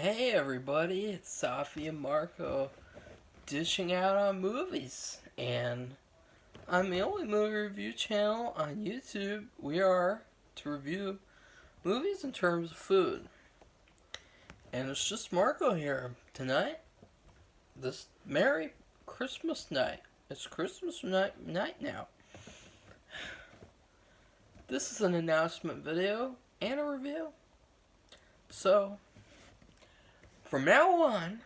Hey everybody, it's Safi and Marco dishing out on movies, and I'm the only movie review channel on YouTube we are to review movies in terms of food. And it's just Marco here tonight, this Merry Christmas night. It's Christmas night now. This is an announcement video and a review. So, from now on,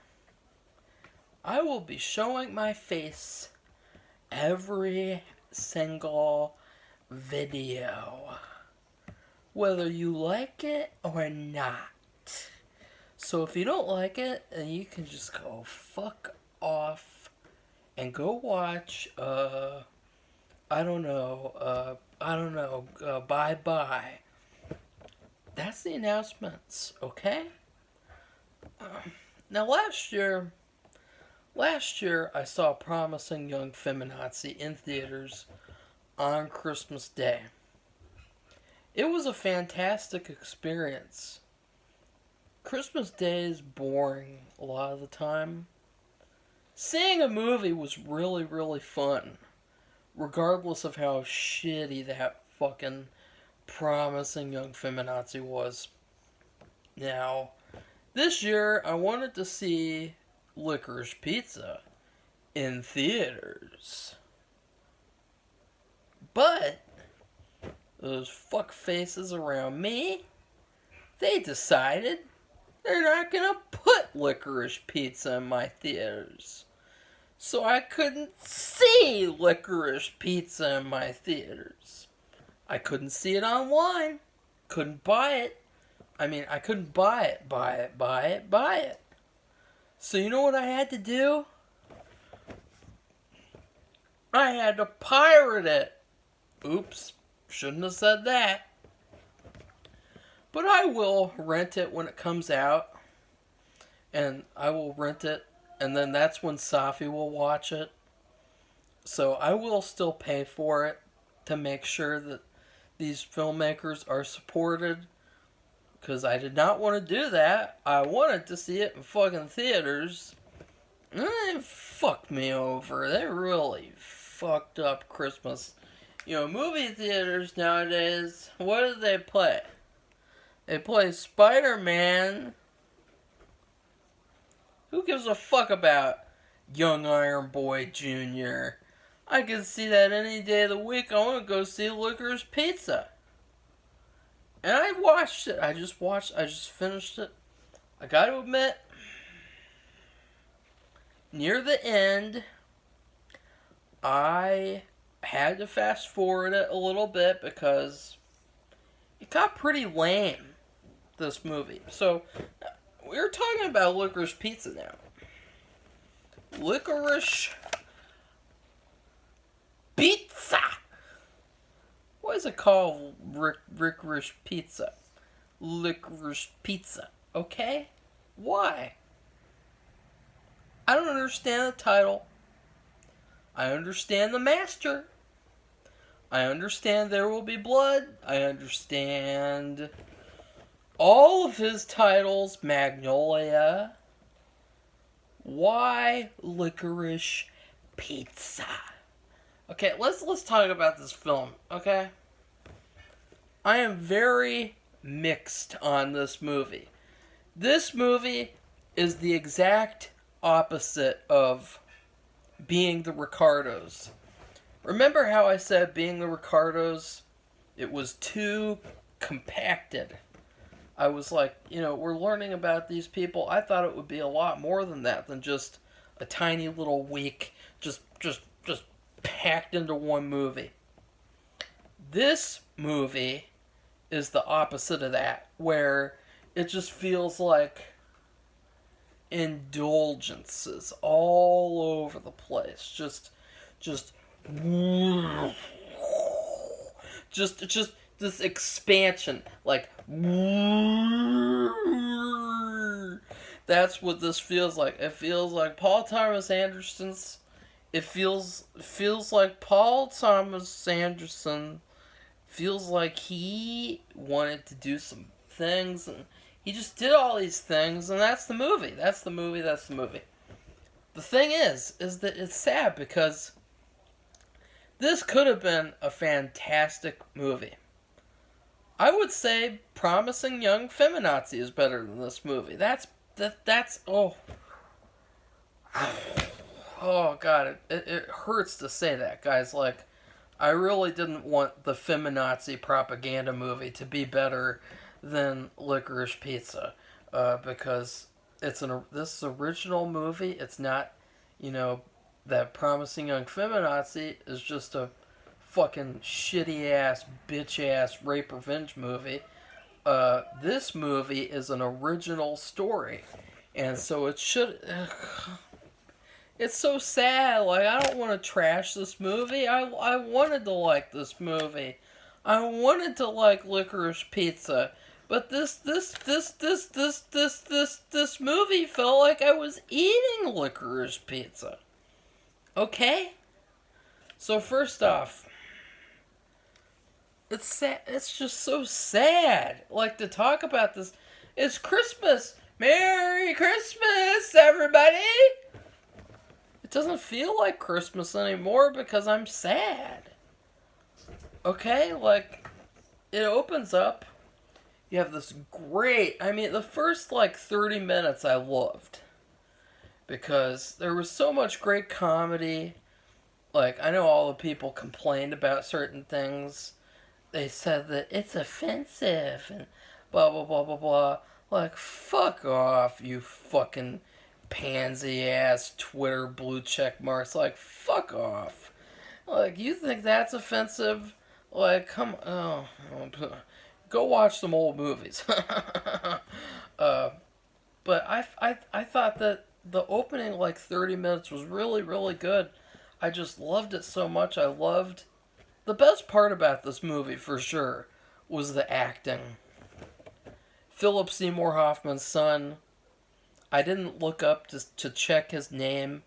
I will be showing my face every single video, whether you like it or not. So if you don't like it, then you can just go fuck off and go watch, bye-bye. That's the announcements, okay? Now last year I saw Promising Young Feminazi in theaters on Christmas Day. It was a fantastic experience. Christmas Day is boring a lot of the time. Seeing a movie was really, really fun, regardless of how shitty that fucking Promising Young Feminazi was. Now, this year, I wanted to see Licorice Pizza in theaters. But those fuck faces around me, they decided they're not gonna put Licorice Pizza in my theaters. So I couldn't see Licorice Pizza in my theaters. I couldn't see it online. Couldn't buy it. I couldn't buy it. So you know what I had to do? I had to pirate it. Oops, shouldn't have said that. But I will rent it when it comes out. And I will rent it, and then that's when Safi will watch it. So I will still pay for it to make sure that these filmmakers are supported. Because I did not want to do that. I wanted to see it in fucking theaters. And they fucked me over. They really fucked up Christmas. You know, movie theaters nowadays, what do they play? They play Spider-Man. Who gives a fuck about Young Iron Boy Jr.? I can see that any day of the week. I want to go see Licorice Pizza. And I watched it. I just finished it. I gotta admit, near the end, I had to fast forward it a little bit because it got pretty lame, this movie. So, we're talking about Licorice Pizza now. Licorice Pizza! Why is it called Licorice Pizza? Licorice Pizza, okay? Why? I don't understand the title. I understand the master. I understand There Will Be Blood. I understand all of his titles, Magnolia. Why Licorice Pizza? Okay, let's talk about this film, okay? I am very mixed on this movie. This movie is the exact opposite of Being the Ricardos. Remember how I said Being the Ricardos, it was too compacted. I was like, we're learning about these people. I thought it would be a lot more than that, than just a tiny little week, just packed into one movie. This movie is the opposite of that, where it just feels like indulgences all over the place. Just this expansion, like that's what this feels like. It feels like Paul Thomas Anderson's. It feels like Paul Thomas Anderson feels like he wanted to do some things and He just did all these things, and that's the movie. That's the movie. That's the movie. The thing is that it's sad because this could have been a fantastic movie. I would say Promising Young Feminazi is better than this movie. That's oh god, it hurts to say that, guys. Like, I really didn't want the feminazi propaganda movie to be better than Licorice Pizza, because this original movie. It's not, that Promising Young Feminazi is just a fucking shitty ass, bitch ass rape revenge movie. This movie is an original story, and so it should. It's so sad. Like, I don't want to trash this movie. I wanted to like this movie. I wanted to like Licorice Pizza. But this movie felt like I was eating Licorice Pizza. Okay? So first off, it's sad. It's just so sad. Like, to talk about this. It's Christmas. Merry Christmas, everybody! It doesn't feel like Christmas anymore because I'm sad. Okay? Like, it opens up. You have this great... I mean, the first, 30 minutes I loved. Because there was so much great comedy. Like, I know all the people complained about certain things. They said that it's offensive and blah, blah, blah, blah, blah. Like, fuck off, you fucking pansy-ass Twitter blue check marks. Like, fuck off. Like, you think that's offensive? Like, come... go watch some old movies. But I thought that the opening, 30 minutes was really, really good. I just loved it so much. I loved... The best part about this movie, for sure, was the acting. Philip Seymour Hoffman's son. I didn't look up to check his name,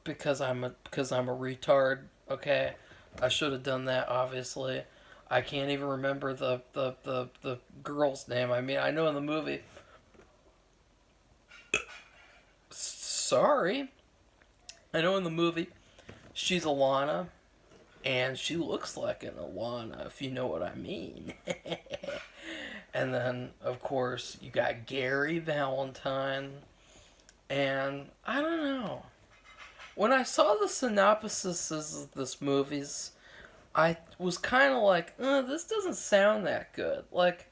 because I'm a retard. Okay, I should have done that. Obviously, I can't even remember the girl's name. I mean, I know in the movie. Sorry, I know in the movie she's Alana, and she looks like an Alana, if you know what I mean. And then, of course, you got Gary Valentine. And, I don't know. When I saw the synopsis of this movie's, I was kind of like, this doesn't sound that good. Like,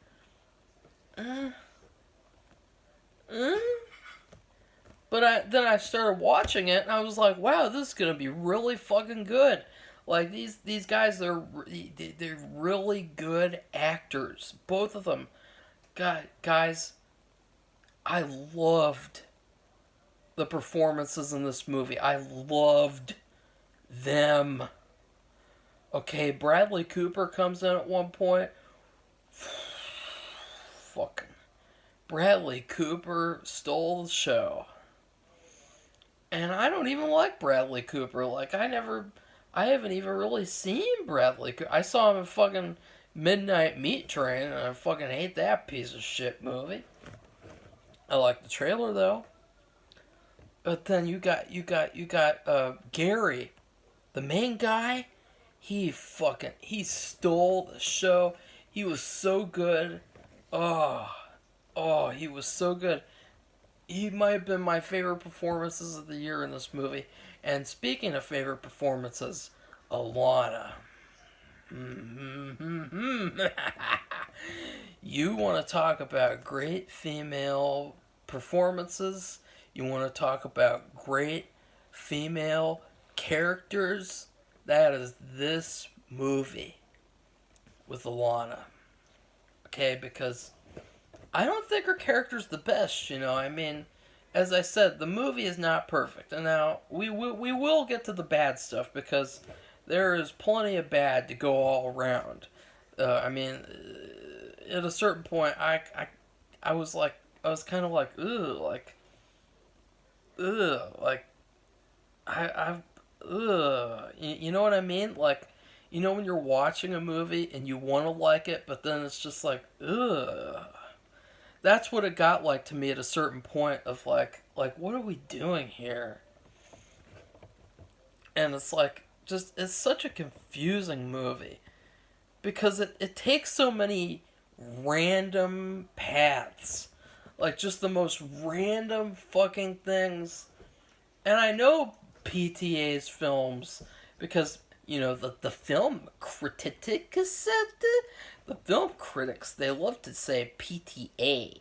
But then I started watching it, and I was like, wow, this is going to be really fucking good. Like, these guys, they're really good actors. Both of them. Guys, I loved the performances in this movie. I loved them. Okay, Bradley Cooper comes in at one point. Fucking Bradley Cooper stole the show. And I don't even like Bradley Cooper. Like, I haven't even really seen Bradley Cooper. I saw him in fucking Midnight Meat Train, and I fucking hate that piece of shit movie. I like the trailer, though. But then you got Gary, the main guy. He stole the show. He was so good. Oh, he was so good. He might have been my favorite performances of the year in this movie. And speaking of favorite performances, Alana. You want to talk about great female performances? You want to talk about great female characters? That is this movie with Alana. Okay, because I don't think her character's the best, I mean, as I said, the movie is not perfect. And now, we will get to the bad stuff, because there is plenty of bad to go all around. I mean, at a certain point, I was kind of like, ugh, like, you know what I mean? Like, when you're watching a movie and you want to like it, but then it's just like, ugh. That's what it got like to me at a certain point of like what are we doing here? And it's like just it's such a confusing movie because it takes so many random paths. Like just the most random fucking things. And I know PTA's films because the film critics, the film critics, they love to say PTA.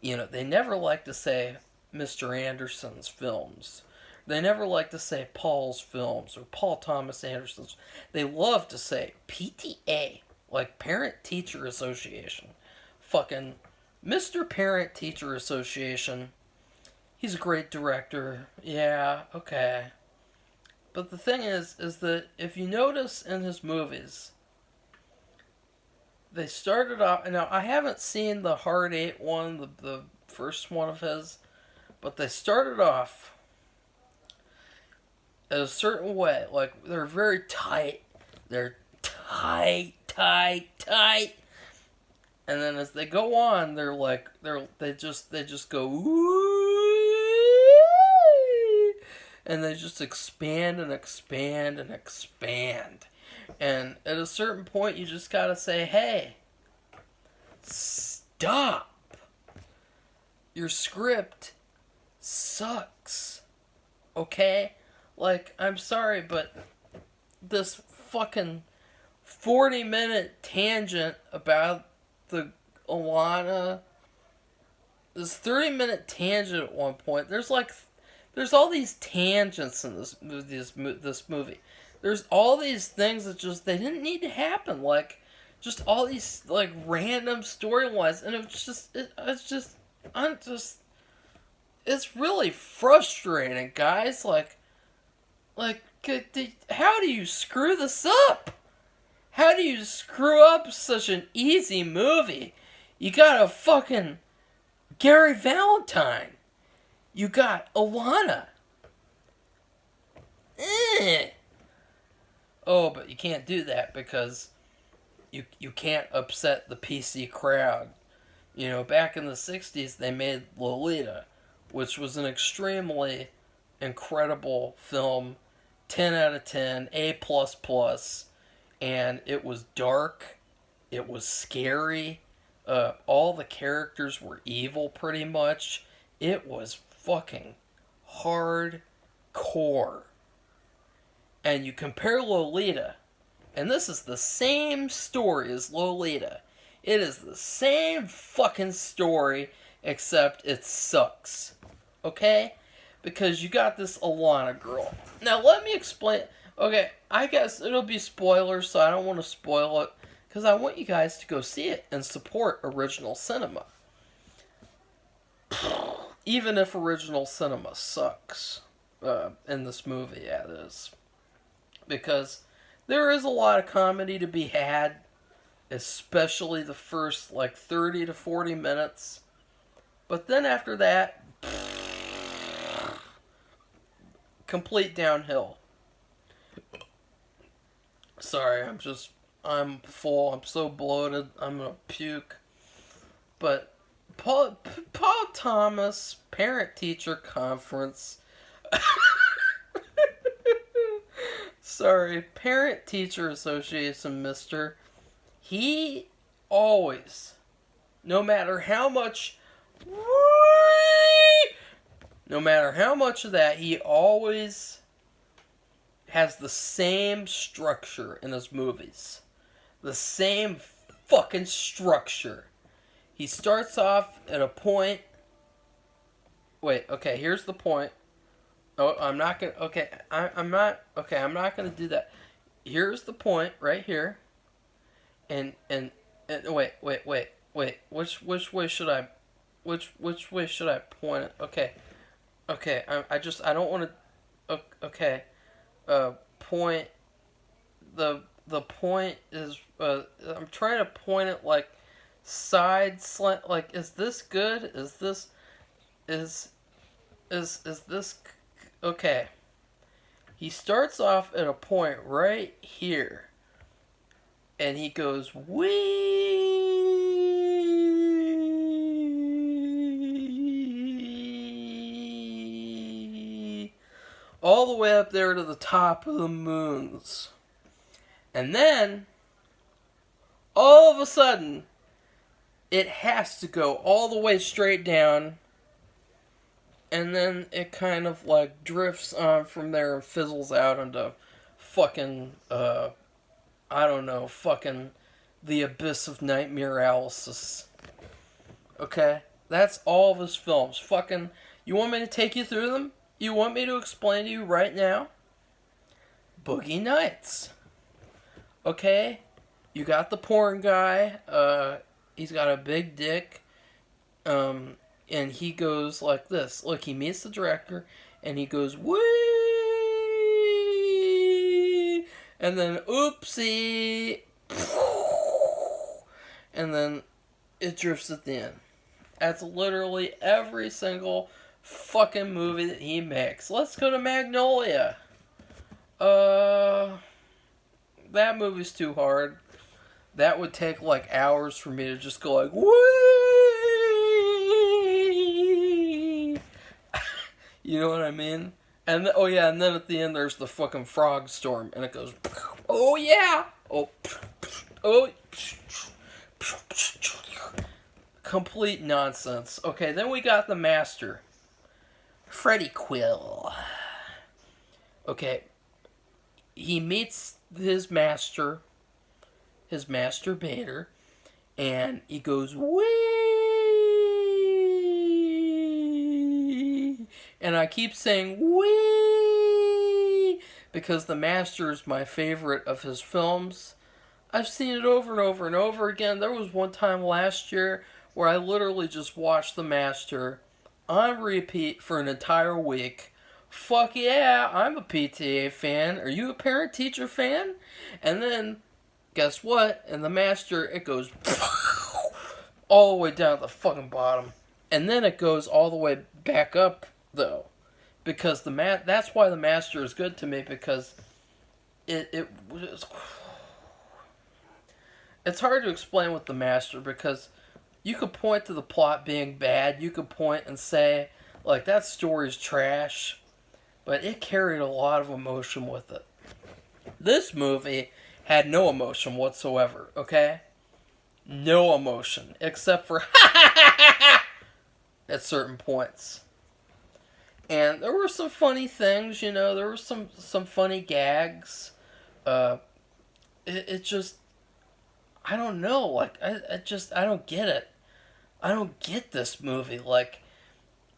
They never like to say Mr. Anderson's films. They never like to say Paul's films or Paul Thomas Anderson's. They love to say PTA, like Parent Teacher Association. Fucking Mr. Parent Teacher Association. He's a great director. Yeah, okay. But the thing is that if you notice in his movies, they started off. Now, I haven't seen the Hard Eight one, the first one of his, but they started off in a certain way. Like, they're very tight. They're tight. And then as they go on, they just go, ooh, and they just expand and expand and expand. And at a certain point, you just gotta say, hey, stop. Your script sucks. Okay? Like, I'm sorry, but this fucking 40-minute tangent about the Alana, this 30-minute tangent at one point, there's all these tangents in this movie. There's all these things that just, they didn't need to happen. Like, just all these, like, random storylines. And it's really frustrating, guys. How do you screw this up? How do you screw up such an easy movie? You got a fucking Gary Valentine. You got Alana. Oh, but you can't do that because you can't upset the PC crowd. Back in the 60s, they made Lolita, which was an extremely incredible film, 10 out of 10, A++, and it was dark, it was scary, all the characters were evil pretty much. It was fucking hardcore. And you compare Lolita, and this is the same story as Lolita. It is the same fucking story, except it sucks. Okay? Because you got this Alana girl. Now, let me explain. Okay, I guess it'll be spoilers, so I don't want to spoil it, because I want you guys to go see it and support original cinema. Even if original cinema sucks in this movie, yeah, it is. Because there is a lot of comedy to be had, especially the first, 30 to 40 minutes. But then after that, complete downhill. Sorry, I'm full, I'm so bloated, I'm gonna puke. But Paul Thomas Parent-Teacher Conference. Sorry, Parent-Teacher Association, mister. He always, no matter how much of that, he always has the same structure in his movies. The same fucking structure. He starts off at a point. Wait, okay, here's the point. Oh, I'm not gonna. Okay, I'm not. Okay, I'm not gonna do that. Here's the point right here. And wait. Which way should I? Which way should I point it? Okay. I don't want to. Okay. Point. The point is. I'm trying to point it like side slant. Like, is this good? Is this? Is this? Okay. He starts off at a point right here. And he goes, wee. all the way up there to the top of the moons. And then, all of a sudden, it has to go all the way straight down, and then it kind of like drifts on from there and fizzles out into fucking, I don't know, fucking the abyss of nightmare analysis. Okay? That's all of his films. Fucking, you want me to take you through them? You want me to explain to you right now? Boogie Nights. Okay? You got the porn guy, he's got a big dick, and he goes like this. Look, he meets the director, and he goes, whee! And then, oopsie! And then, it drifts at the end. That's literally every single fucking movie that he makes. Let's go to Magnolia. That movie's too hard. That would take like hours for me to just go like, whee! You know what I mean? And oh yeah, and then at the end there's the fucking frog storm, and it goes, oh yeah, oh, complete nonsense. Okay, then we got the master, Freddie Quill. Okay, he meets his master, his masturbator, and he goes, wee! And I keep saying, wee! Because the master is my favorite of his films. I've seen it over and over and over again. There was one time last year where I literally just watched the master on repeat for an entire week. Fuck yeah, I'm a PTA fan. Are you a parent-teacher fan? And then, guess what? In the master, it goes all the way down to the fucking bottom. And then it goes all the way back up, though. Because that's why the master is good to me, because it's hard to explain with the master, because you could point to the plot being bad, you could point and say, like, that story's trash, but it carried a lot of emotion with it. This movie had no emotion whatsoever, okay? No emotion, except for at certain points. And there were some funny things, you know, there were some funny gags. It just, I don't know, like, I don't get it. I don't get this movie, like,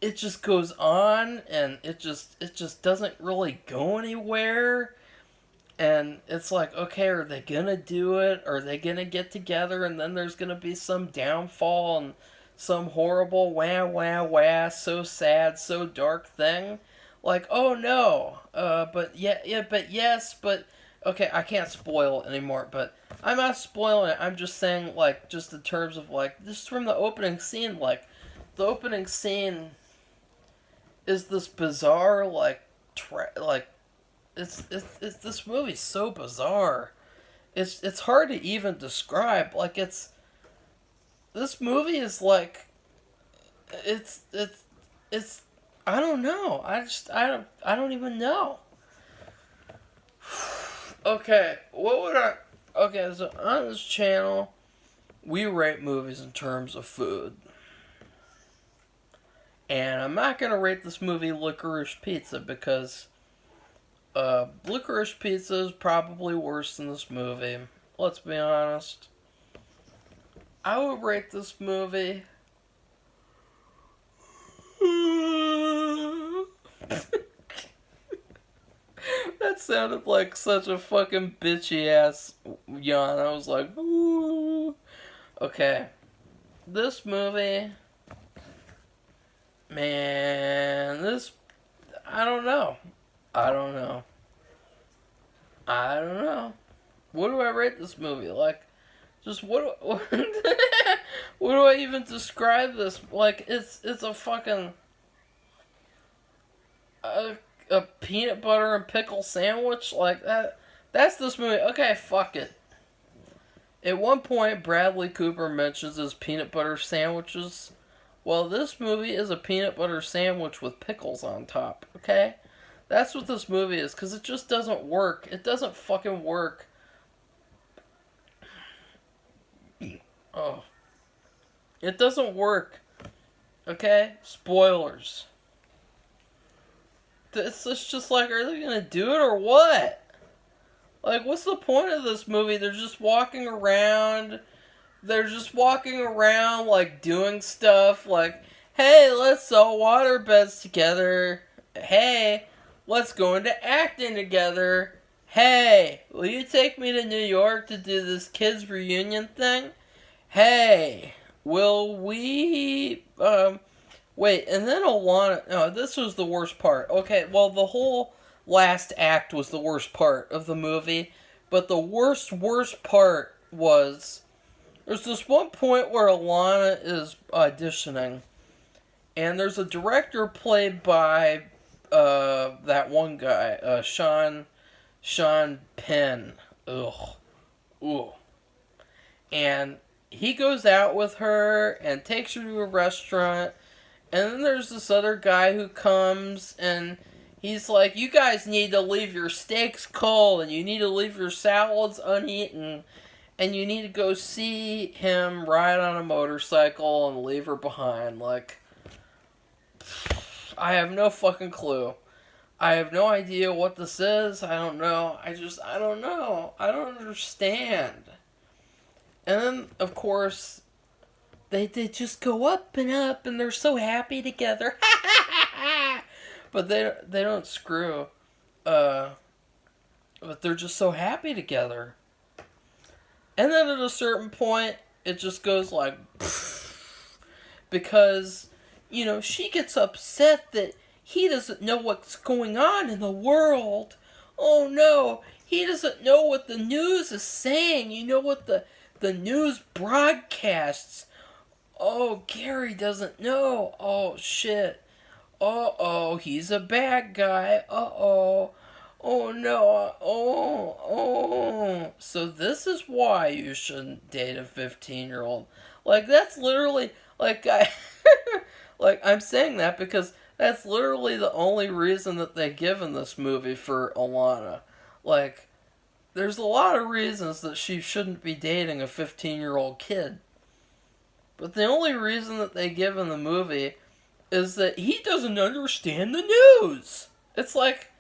it just goes on, and it just doesn't really go anywhere, and it's like, okay, are they gonna do it? Are they gonna get together, and then there's gonna be some downfall, and some horrible wah, wah, wah, so sad, so dark thing? Like, oh no, but yes, okay, I can't spoil it anymore, but I'm not spoiling it, I'm just saying, like, just in terms of, like, just from the opening scene, like, the opening scene is this bizarre, like, it's this movie's so bizarre. It's hard to even describe. Like, this movie is like, it's I don't know. I don't even know. Okay, okay, so on this channel, we rate movies in terms of food. And I'm not going to rate this movie Licorice Pizza, because Licorice Pizza is probably worse than this movie. Let's be honest. I would rate this movie that sounded like such a fucking bitchy ass yawn. I was like, ooh. Okay. This movie, man, I don't know. What do I rate this movie? Like, just what do I even describe this? Like, it's a fucking a peanut butter and pickle sandwich? Like, that's this movie. Okay, fuck it. At one point, Bradley Cooper mentions his peanut butter sandwiches. Well, this movie is a peanut butter sandwich with pickles on top, okay? That's what this movie is, because it just doesn't work. It doesn't fucking work. Oh. It doesn't work. Okay? Spoilers. It's just like, are they gonna do it or what? Like, what's the point of this movie? They're just walking around. They're just walking around, like, doing stuff. Like, hey, let's sew water beds together. Hey, let's go into acting together. Hey, will you take me to New York to do this kids' reunion thing? Hey, will we, wait, and then Alana, no, this was the worst part. Okay, well, the whole last act was the worst part of the movie, but the worst part was, there's this one point where Alana is auditioning, and there's a director played by, that one guy, Sean Penn. Ugh. Ooh. And he goes out with her and takes her to a restaurant, and then there's this other guy who comes and he's like, you guys need to leave your steaks cold and you need to leave your salads uneaten and you need to go see him ride on a motorcycle and leave her behind. Like, I have no fucking clue. I have no idea what this is. I don't know. I don't know. I don't understand. And then, of course, they just go up and they're so happy together. But they don't screw. But they're just so happy together. And then at a certain point, it just goes like, because, you know, she gets upset that he doesn't know what's going on in the world. Oh no, he doesn't know what the news is saying. You know what the news broadcasts. Oh, Gary doesn't know. Oh, shit. Uh-oh, he's a bad guy. Uh-oh. Oh, no. Oh. So this is why you shouldn't date a 15-year-old. Like, that's literally, like, like, I'm saying that because that's literally the only reason that they give in this movie for Alana. Like, there's a lot of reasons that she shouldn't be dating a 15-year-old kid. But the only reason that they give in the movie is that he doesn't understand the news. It's like,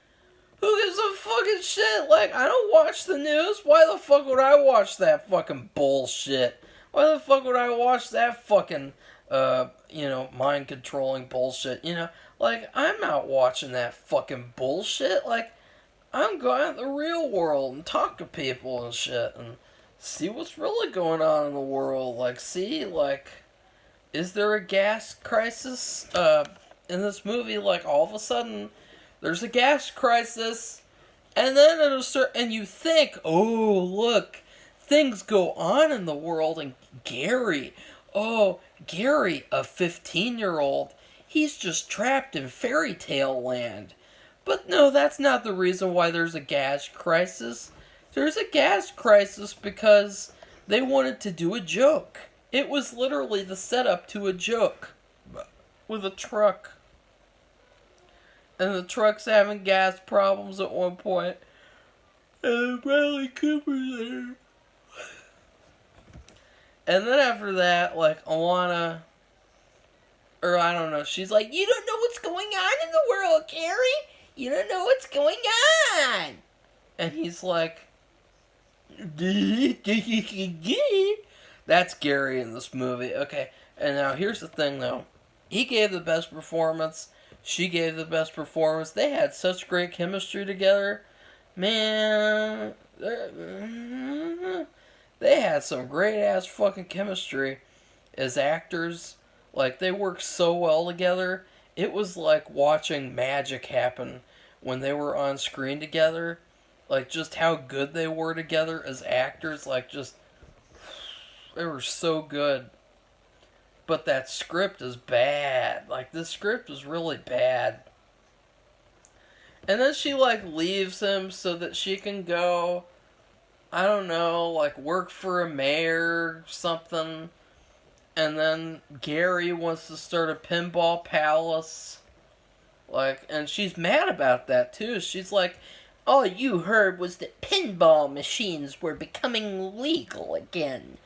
who gives a fucking shit? Like, I don't watch the news. Why the fuck would I watch that fucking bullshit? Why the fuck would I watch that fucking, mind-controlling bullshit? You know, like, I'm not watching that fucking bullshit. Like, I'm going out in the real world and talk to people and shit and see what's really going on in the world. Like, see, like, is there a gas crisis in this movie? Like, all of a sudden, there's a gas crisis, and then and you think, oh, look, things go on in the world, and Gary, a 15-year-old, he's just trapped in fairy tale land. But no, that's not the reason why there's a gas crisis. There's a gas crisis because they wanted to do a joke. It was literally the setup to a joke with a truck. And the truck's having gas problems at one point. And Bradley Cooper's there. And then after that, like, Alana, or I don't know, she's like, you don't know what's going on in the world, Carrie. You don't know what's going on. And he's like, that's Gary in this movie. Okay, and now here's the thing, though. He gave the best performance. She gave the best performance. They had such great chemistry together. Man, they had some great-ass fucking chemistry as actors. Like, they worked so well together. It was like watching magic happen when they were on screen together. Like, just how good they were together as actors. Like, just, they were so good. But that script is bad. Like, this script is really bad. And then she, like, leaves him so that she can go, I don't know, like, work for a mayor or something. And then Gary wants to start a pinball palace. Like, and she's mad about that too. She's like, all you heard was that pinball machines were becoming legal again.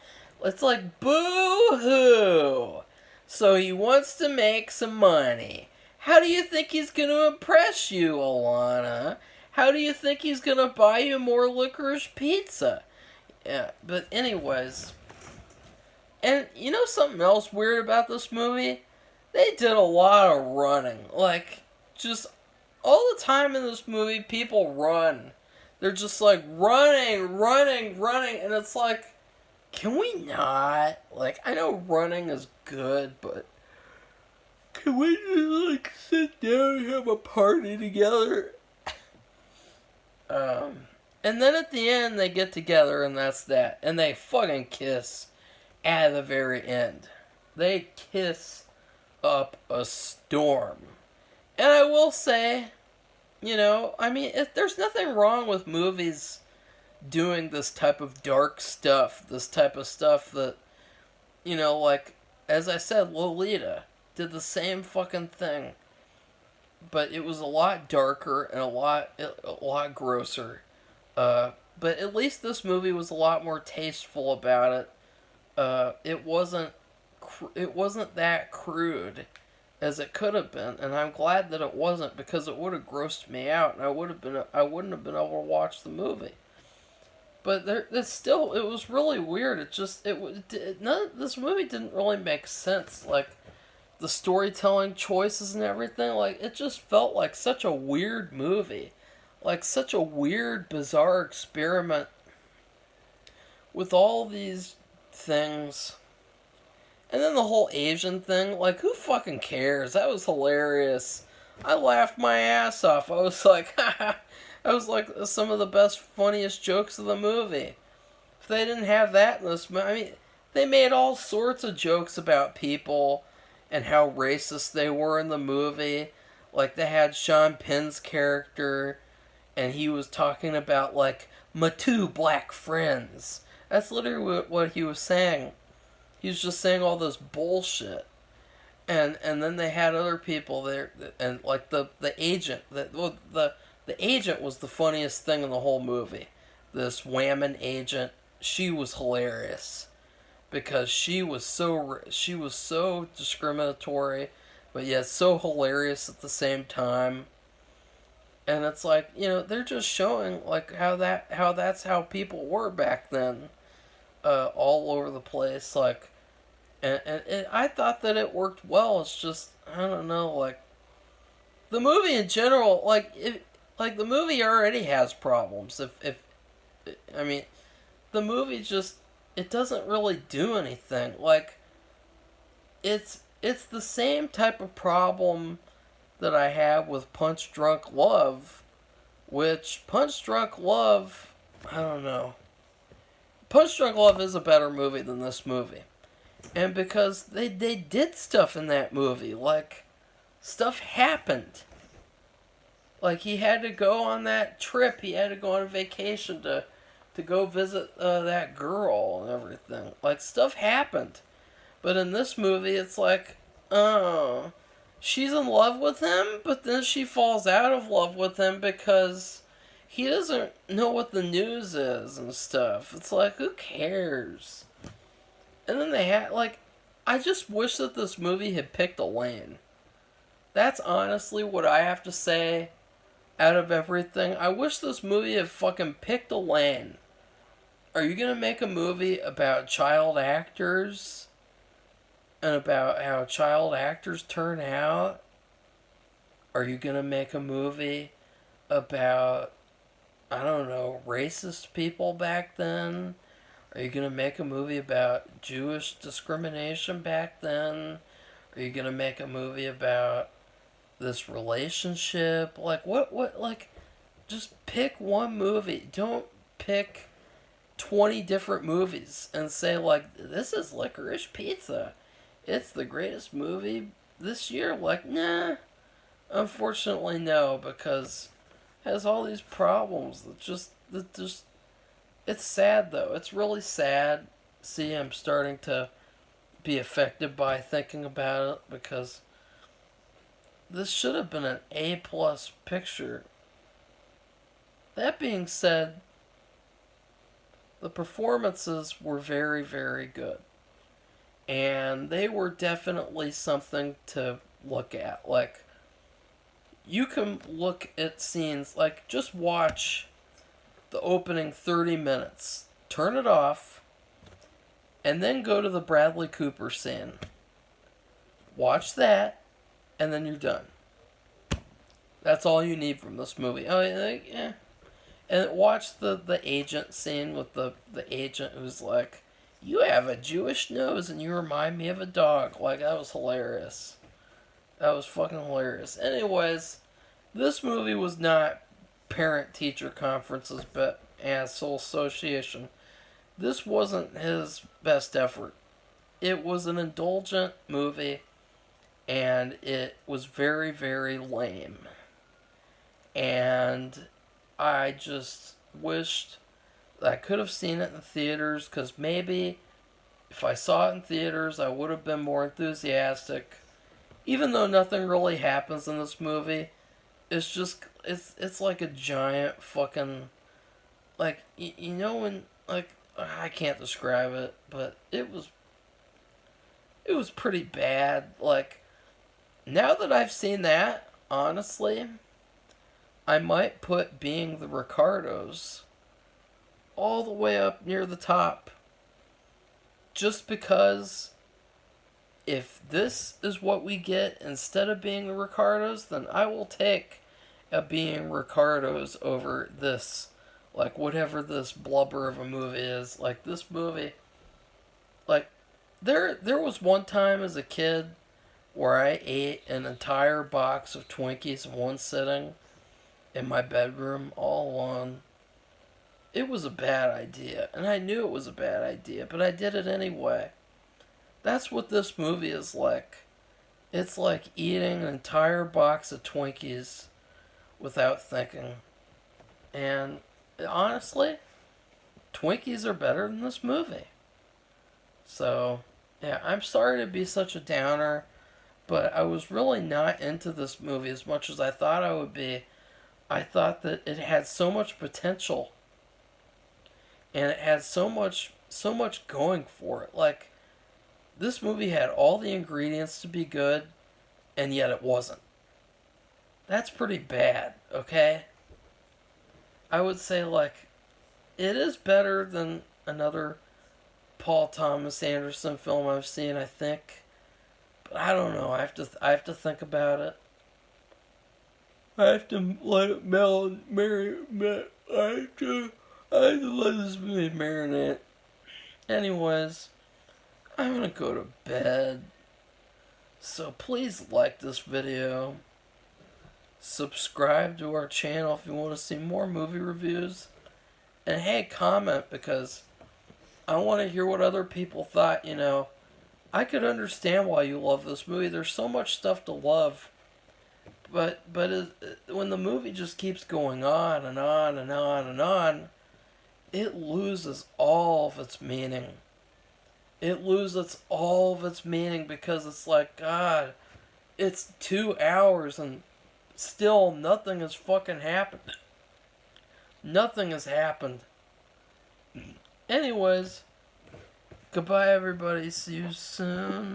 It's like, boo hoo. So he wants to make some money. How do you think he's going to impress you, Alana? How do you think he's going to buy you more licorice pizza? Yeah, but anyways. And you know something else weird about this movie? They did a lot of running. Like, just all the time in this movie, people run. They're just like running, running, running, and it's like, can we not? Like, I know running is good, but can we just like sit down and have a party together? And then at the end, they get together, and that's that. And they fucking kiss at the very end. They kiss up a storm. And I will say, you know, I mean, there's nothing wrong with movies doing this type of dark stuff. This type of stuff that, you know, like, as I said, Lolita did the same fucking thing. But it was a lot darker and a lot grosser. But at least this movie was a lot more tasteful about it. It wasn't that crude as it could have been, and I'm glad that it wasn't, because it would have grossed me out, and I wouldn't have been able to watch the movie. But it was really weird. This movie didn't really make sense. Like, the storytelling choices and everything, like, it just felt like such a weird movie. Like, such a weird, bizarre experiment with all these things. And then the whole Asian thing, like, who fucking cares? That was hilarious. I laughed my ass off. I was like, haha. That was like some of the best, funniest jokes of the movie. If they didn't have that in this movie, I mean, they made all sorts of jokes about people and how racist they were in the movie. Like, they had Sean Penn's character, and he was talking about, like, my two black friends. That's literally what he was saying. He was just saying all this bullshit. And then they had other people there, and like the agent, the agent was the funniest thing in the whole movie. This Whammon agent, she was hilarious because she was so discriminatory, but yet so hilarious at the same time. And it's like, you know, they're just showing like how that's how people were back then, all over the place. Like, and I thought that it worked well. It's just, I don't know, like, the movie in general, like the movie already has problems. I mean, the movie just, it doesn't really do anything. Like, it's the same type of problem that I have with Punch Drunk Love, which Punch Drunk Love, I don't know. Punch Drunk Love is a better movie than this movie. And because they did stuff in that movie, like, stuff happened. Like, he had to go on that trip, he had to go on a vacation to go visit that girl and everything. Like, stuff happened. But in this movie, it's like, oh, she's in love with him, but then she falls out of love with him because he doesn't know what the news is and stuff. It's like, who cares? And then they had, like, I just wish that this movie had picked a lane. That's honestly what I have to say out of everything. I wish this movie had fucking picked a lane. Are you gonna make a movie about child actors? And about how child actors turn out? Are you gonna make a movie about, I don't know, racist people back then? Are you going to make a movie about Jewish discrimination back then? Are you going to make a movie about this relationship? Like, like, just pick one movie. Don't pick 20 different movies and say, like, this is Licorice Pizza. It's the greatest movie this year. Like, nah. Unfortunately, no, because it has all these problems that just it's sad, though. It's really sad. See, I'm starting to be affected by thinking about it because this should have been an A-plus picture. That being said, the performances were very, very good. And they were definitely something to look at. Like, you can look at scenes, like, just watch the opening 30 minutes, turn it off, and then go to the Bradley Cooper scene. Watch that, and then you're done. That's all you need from this movie. Oh, yeah. And watch the agent scene with the agent who's like, "You have a Jewish nose and you remind me of a dog." Like, that was hilarious. That was fucking hilarious. Anyways, this movie was not parent-teacher conferences, but asshole association. This wasn't his best effort. It was an indulgent movie, and it was very, very lame. And I just wished that I could have seen it in theaters, because maybe if I saw it in theaters, I would have been more enthusiastic. Even though nothing really happens in this movie, it's just, it's like a giant fucking, like, you know when, like, I can't describe it, but it was pretty bad. Like, now that I've seen that, honestly, I might put Being the Ricardos all the way up near the top. Just because if this is what we get instead of Being the Ricardos, then I will take a Being Ricardos over this. Like, whatever this blubber of a movie is. Like, this movie, like, there was one time as a kid where I ate an entire box of Twinkies in one sitting in my bedroom all alone. It was a bad idea, and I knew it was a bad idea, but I did it anyway. That's what this movie is like. It's like eating an entire box of Twinkies without thinking. And honestly, Twinkies are better than this movie. So, yeah, I'm sorry to be such a downer, but I was really not into this movie as much as I thought I would be. I thought that it had so much potential, and it had so much going for it. Like, this movie had all the ingredients to be good, and yet it wasn't. That's pretty bad, okay? I would say, like, it is better than another Paul Thomas Anderson film I've seen, I think. But I don't know. I have to think about it. I have to let it marinate. I have to let this movie marinate. Anyways, I'm gonna go to bed. So please like this video. Subscribe to our channel if you want to see more movie reviews. And hey, comment, because I want to hear what other people thought, you know. I could understand why you love this movie. There's so much stuff to love. But when the movie just keeps going on and on and on and on, it loses all of its meaning. It loses all of its meaning because it's like, God, it's 2 hours and still nothing has fucking happened. Nothing has happened. Anyways, goodbye everybody. See you soon.